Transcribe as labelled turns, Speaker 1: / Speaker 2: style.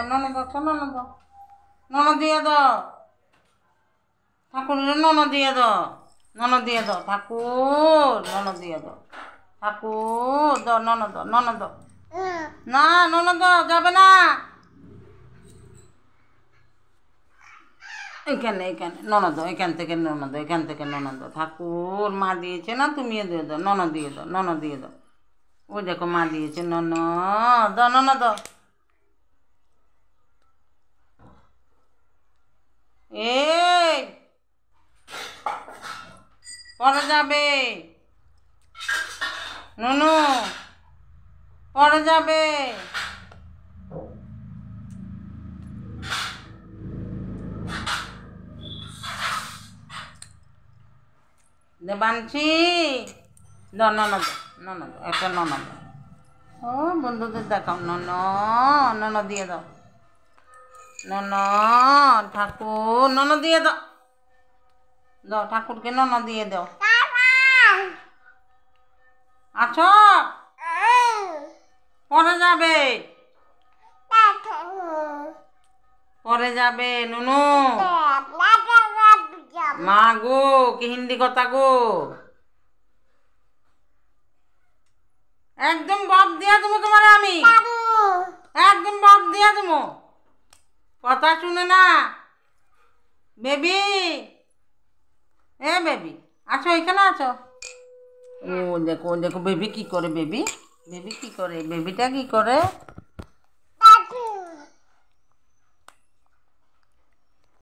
Speaker 1: ননদ আছো ননদ ননদ দিয়ে দাও ঠাকুরের ননদ দিয়ে দাও ননদ দিয়ে দাও ঠাকুর ননদ দিয়ে দাও ঠাকুর দাও ননদ ননদ না ননদ যাবে না এখানে এখানে ননদ এখান থেকে ননদ ঠাকুর মা দিয়েছে না তুমিও দিয়ে দাও ননদ দিয়ে দাও ননদ দিয়ে দাও ওই দেখো মা দিয়েছে ননদ এই পরে যাবে নুনু পরে যাবে দেবাংশী ননদ একটা ননদ ও বন্ধুদের দেখাও ননদ দিয়ে দাও ঠাকুর ননদ দিয়ে দাও দাও ঠাকুরকে ননদ দিয়ে দাও আচ্ছা পরে যাবে নুনু মা গো কি হিন্দি কথা গো একদম বাপ দিয়া দেবো তোমার আমি একদম বাপ দিয়া দেবো কথা শুনে না বেবি বেবি আছো এখানে আছো ও দেখো বেবি কি করে বেবিটা কি করে